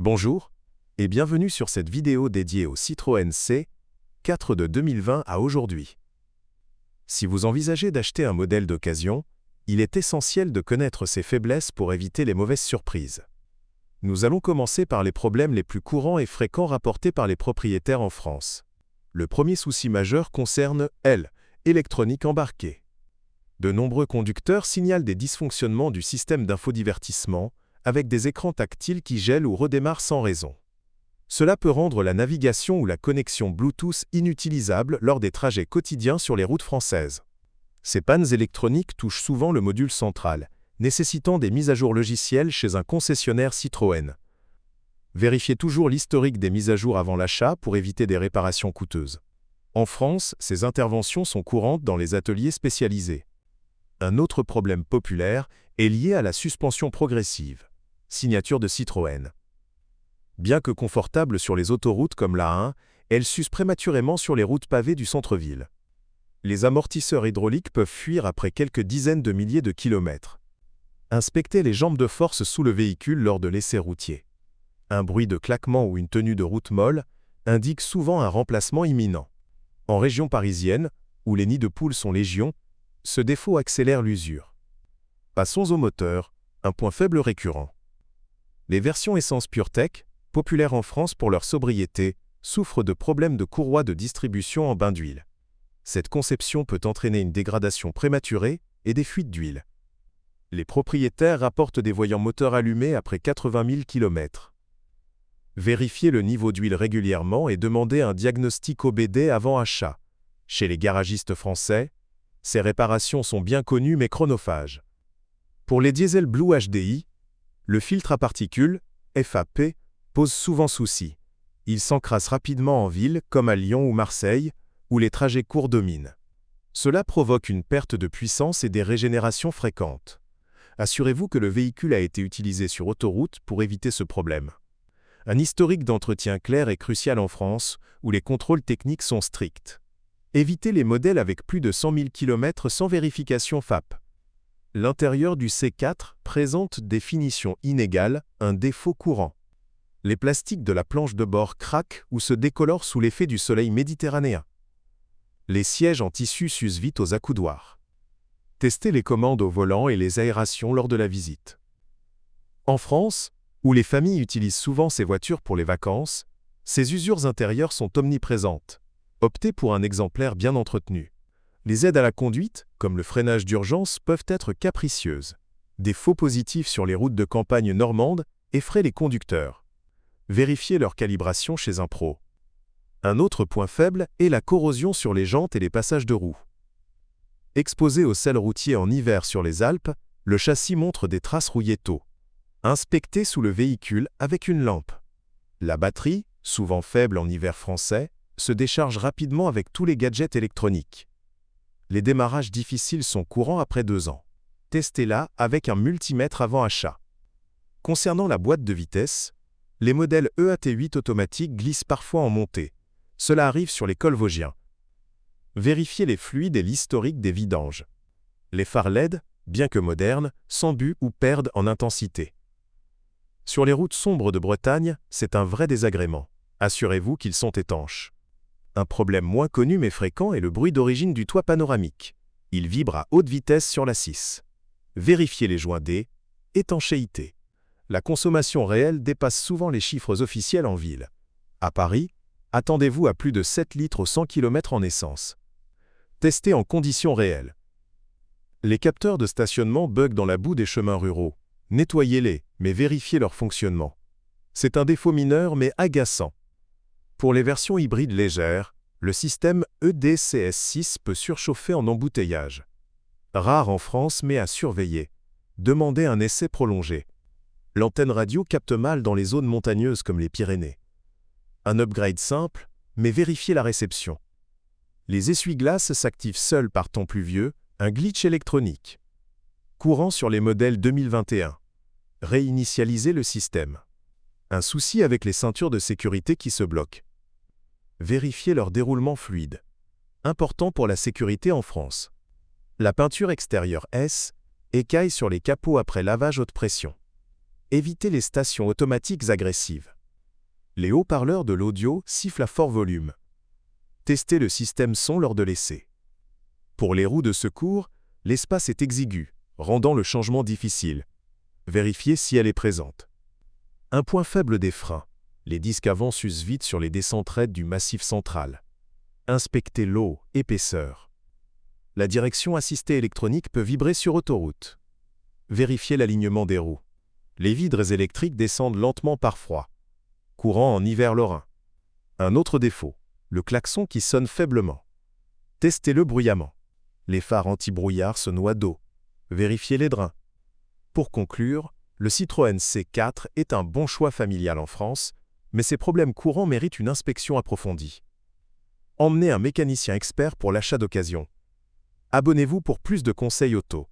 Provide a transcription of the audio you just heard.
Bonjour et bienvenue sur cette vidéo dédiée au Citroën C4 de 2020 à aujourd'hui. Si vous envisagez d'acheter un modèle d'occasion, il est essentiel de connaître ses faiblesses pour éviter les mauvaises surprises. Nous allons commencer par les problèmes les plus courants et fréquents rapportés par les propriétaires en France. Le premier souci majeur concerne l'électronique embarquée. De nombreux conducteurs signalent des dysfonctionnements du système d'infodivertissement, avec des écrans tactiles qui gèlent ou redémarrent sans raison. Cela peut rendre la navigation ou la connexion Bluetooth inutilisable lors des trajets quotidiens sur les routes françaises. Ces pannes électroniques touchent souvent le module central, nécessitant des mises à jour logicielles chez un concessionnaire Citroën. Vérifiez toujours l'historique des mises à jour avant l'achat pour éviter des réparations coûteuses. En France, ces interventions sont courantes dans les ateliers spécialisés. Un autre problème populaire est lié à la suspension progressive. Signature de Citroën. Bien que confortable sur les autoroutes comme l'A1, elle s'use prématurément sur les routes pavées du centre-ville. Les amortisseurs hydrauliques peuvent fuir après quelques dizaines de milliers de kilomètres. Inspectez les jambes de force sous le véhicule lors de l'essai routier. Un bruit de claquement ou une tenue de route molle indique souvent un remplacement imminent. En région parisienne, où les nids de poules sont légion, ce défaut accélère l'usure. Passons au moteur, un point faible récurrent. Les versions essence PureTech, populaires en France pour leur sobriété, souffrent de problèmes de courroie de distribution en bain d'huile. Cette conception peut entraîner une dégradation prématurée et des fuites d'huile. Les propriétaires rapportent des voyants moteurs allumés après 80 000 km. Vérifiez le niveau d'huile régulièrement et demandez un diagnostic OBD avant achat. Chez les garagistes français, ces réparations sont bien connues mais chronophages. Pour les diesels Blue HDI, le filtre à particules, FAP, pose souvent souci. Il s'encrasse rapidement en ville, comme à Lyon ou Marseille, où les trajets courts dominent. Cela provoque une perte de puissance et des régénérations fréquentes. Assurez-vous que le véhicule a été utilisé sur autoroute pour éviter ce problème. Un historique d'entretien clair est crucial en France, où les contrôles techniques sont stricts. Évitez les modèles avec plus de 100 000 km sans vérification FAP. L'intérieur du C4 présente des finitions inégales, un défaut courant. Les plastiques de la planche de bord craquent ou se décolorent sous l'effet du soleil méditerranéen. Les sièges en tissu s'usent vite aux accoudoirs. Testez les commandes au volant et les aérations lors de la visite. En France, où les familles utilisent souvent ces voitures pour les vacances, ces usures intérieures sont omniprésentes. Optez pour un exemplaire bien entretenu. Les aides à la conduite, comme le freinage d'urgence, peuvent être capricieuses. Des faux positifs sur les routes de campagne normandes effraient les conducteurs. Vérifiez leur calibration chez un pro. Un autre point faible est la corrosion sur les jantes et les passages de roues. Exposé au sel routier en hiver sur les Alpes, le châssis montre des traces rouillées tôt. Inspectez sous le véhicule avec une lampe. La batterie, souvent faible en hiver français, se décharge rapidement avec tous les gadgets électroniques. Les démarrages difficiles sont courants après 2 ans. Testez-la avec un multimètre avant achat. Concernant la boîte de vitesse, les modèles EAT8 automatiques glissent parfois en montée. Cela arrive sur les cols vosgiens. Vérifiez les fluides et l'historique des vidanges. Les phares LED, bien que modernes, s'embuent ou perdent en intensité. Sur les routes sombres de Bretagne, c'est un vrai désagrément. Assurez-vous qu'ils sont étanches. Un problème moins connu mais fréquent est le bruit d'origine du toit panoramique. Il vibre à haute vitesse sur la 6. Vérifiez les joints D. Étanchéité. La consommation réelle dépasse souvent les chiffres officiels en ville. À Paris, attendez-vous à plus de 7 litres au 100 km en essence. Testez en conditions réelles. Les capteurs de stationnement bug dans la boue des chemins ruraux. Nettoyez-les, mais vérifiez leur fonctionnement. C'est un défaut mineur mais agaçant. Pour les versions hybrides légères, le système EDCS6 peut surchauffer en embouteillage. Rare en France mais à surveiller. Demandez un essai prolongé. L'antenne radio capte mal dans les zones montagneuses comme les Pyrénées. Un upgrade simple, mais vérifiez la réception. Les essuie-glaces s'activent seuls par temps pluvieux, un glitch électronique. Courant sur les modèles 2021. Réinitialisez le système. Un souci avec les ceintures de sécurité qui se bloquent. Vérifiez leur déroulement fluide. Important pour la sécurité en France. La peinture extérieure S écaille sur les capots après lavage haute pression. Évitez les stations automatiques agressives. Les haut-parleurs de l'audio sifflent à fort volume. Testez le système son lors de l'essai. Pour les roues de secours, l'espace est exigu, rendant le changement difficile. Vérifiez si elle est présente. Un point faible des freins. Les disques avant s'usent vite sur les descentes raides du massif central. Inspectez l'eau, épaisseur. La direction assistée électronique peut vibrer sur autoroute. Vérifiez l'alignement des roues. Les vidres électriques descendent lentement par froid. Courant en hiver lorrain. Un autre défaut, le klaxon qui sonne faiblement. Testez-le bruyamment. Les phares anti-brouillard se noient d'eau. Vérifiez les drains. Pour conclure, le Citroën C4 est un bon choix familial en France, mais ses problèmes courants méritent une inspection approfondie. Emmenez un mécanicien expert pour l'achat d'occasion. Abonnez-vous pour plus de conseils auto.